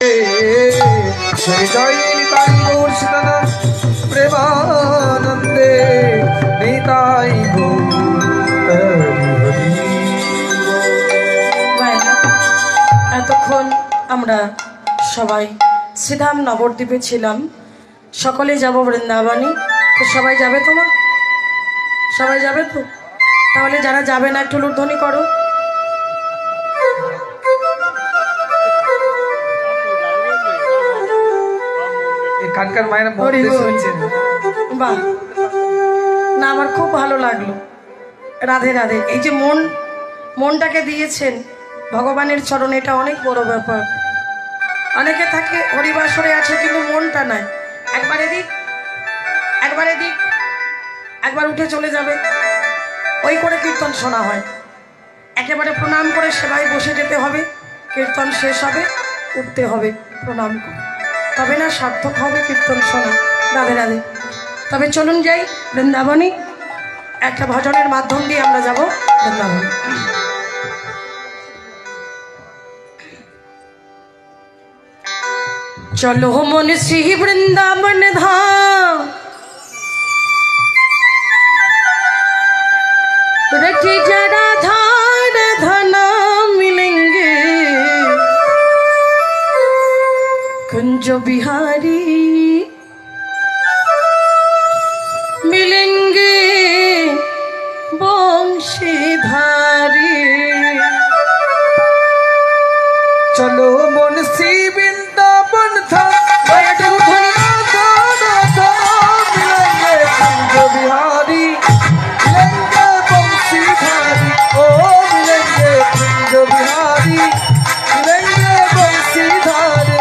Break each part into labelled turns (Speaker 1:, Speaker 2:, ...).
Speaker 1: जय निताई गौर सीतानाथ प्रेमानंदे निताई गौर
Speaker 2: এতক্ষণ আমরা সবাই শ্রীধাম নবদ্বীপে ছিলাম, সকলে যাব বৃন্দাবনী। তো সবাই যাবে তো মা? সবাই যাবে তো? তাহলে যারা যাবে না একটু লুধ্বনি করো।
Speaker 1: এখানকার মায়েরা বাহ,
Speaker 2: না আমার খুব ভালো লাগলো। রাধে রাধে। এই যে মনটাকে দিয়েছেন ভগবানের চরণে, এটা অনেক বড় ব্যাপার। অনেকে থাকে হরিবাসরে আছে কিন্তু মনটা নাই। একবার এদিক একবার এদিক, একবার উঠে চলে যাবে, ওই করে কীর্তন শোনা হয়। একেবারে প্রণাম করে সেবায় বসে যেতে হবে, কীর্তন শেষ হবে উঠতে হবে প্রণাম করে, তবে না সার্থক হবে কীর্তন শোনা। রাধে রাধে। তবে চলুন যাই বৃন্দাবনী, একটা ভজনের মাধ্যম দিয়ে আমরা যাব বৃন্দাবনী। चलो मन श्री वृंदावन धाम, रटी जड़ा धार धना मिलेंगे, कुंज बिहारी मिलेंगे वंशीधारी।
Speaker 1: चलो मन श्री वृंदावन था बिहारी मिलेंगे बंशीधारी, ओ मिलेंगे कुंज बिहारी मिलेंगे बंशीधारी।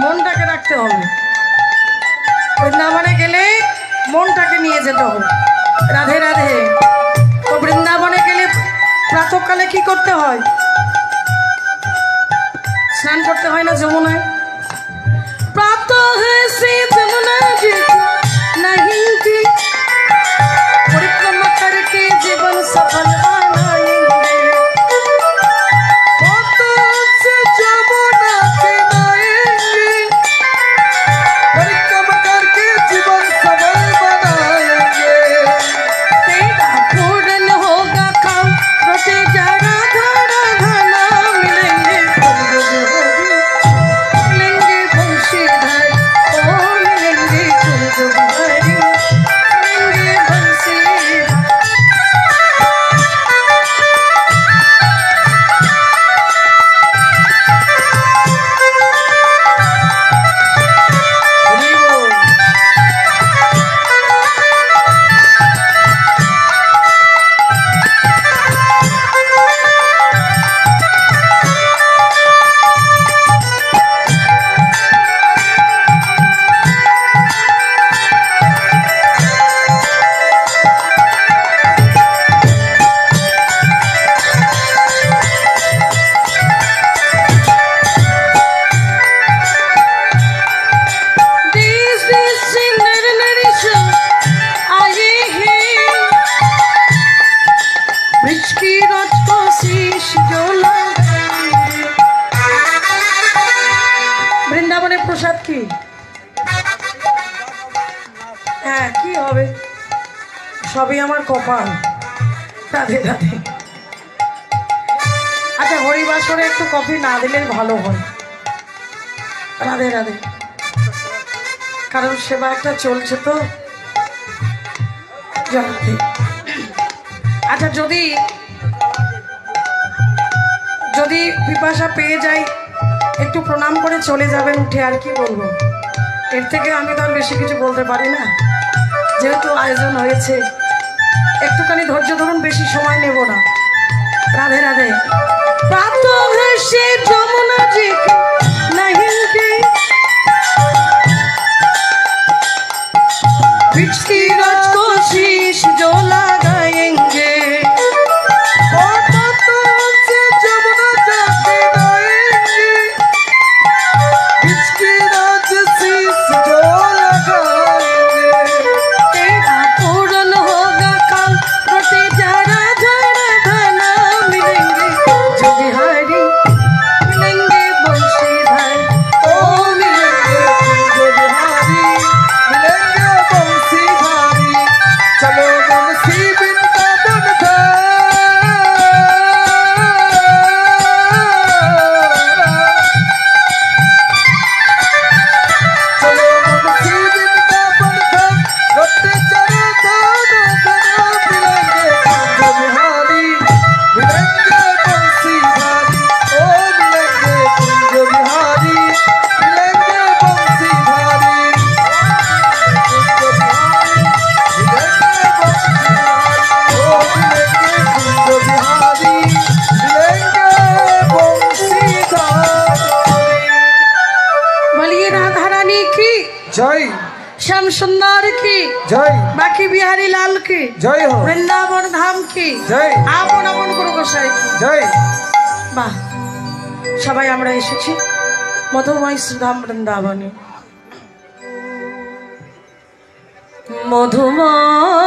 Speaker 2: মনটাকে রাখতে হবে, বৃন্দাবনে গেলে মনটাকে নিয়ে যেতে হবে। রাধে রাধে। তো বৃন্দাবনে গেলে প্রাতঃকালে কি করতে হয়? স্নান করতে হয় না যমুনায়? প্রাতঃ শ্রী যমুনা জি नहीं की परिक्रमा करके जीवन सफल बनाएंगे।
Speaker 1: परिक्रमा करके जीवन सफल बनाएंगे।
Speaker 2: तेरा पूर्ण होगा काम, रोटी जरा धरा धना मिलेंगे, मिलेंगे बंशीधर, ओ বৃন্দাবনের প্রসাদ কি? হ্যাঁ, কি হবে, সবই আমার কপাল। রাধে রাধে। আচ্ছা, হরিবাসরে একটু কফি না দিলে ভালো হয়। রাধে রাধে। কারণ সেবা একটা চলছে তো। আচ্ছা, যদি যদি পিপাসা পেয়ে যাই একটু প্রণাম করে চলে যাবেন উঠে, আর কি বলবো। এর থেকে আমি তো আর বেশি কিছু বলতে পারি না, যেহেতু আয়োজন হয়েছে। একটুখানি ধৈর্য ধরুন, বেশি সময় নেব না। রাধে রাধে। প্রাতঃ সে যমুনা জি নাহিকে बिछती रात को शीश जो लगाएंगे तेरा पूर्ण होगा काम रोटे जरा जरा धना मिलेंगे जो बिहारी मिलेंगे बंशीधर ओ मिलेंगे
Speaker 1: जो बिहारी मिलेंगे बंसीधारी। चलो बंसी वृंदावन का चलो बंसी वृंदावन का रोटे चलो धना धना मिलेंगे जो बिहारी मिलेंगे बंसीधारी। ओ मिलेंगे जो बिहारी मिलेंगे बंसीधारी। जो बिहारी मिलेंगे बंसीधारी। ओ मिलेंगे जो बिहारी मिलेंगे बंसीधारी।
Speaker 2: बोलिए राधा रानी की
Speaker 1: जय
Speaker 2: श्याम सुंदर की
Speaker 1: जय
Speaker 2: बाकी बिहारी लाल की
Speaker 1: जय हो
Speaker 2: वृंदावन धाम की
Speaker 1: जय
Speaker 2: আপন আপন গুরু গোসাই की।
Speaker 1: जय।
Speaker 2: বাহ, সবাই আমরা এসেছি মধুময় শ্রীধাম বৃন্দাবনে। মধুময়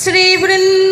Speaker 2: শ্রী বৃন্দাবন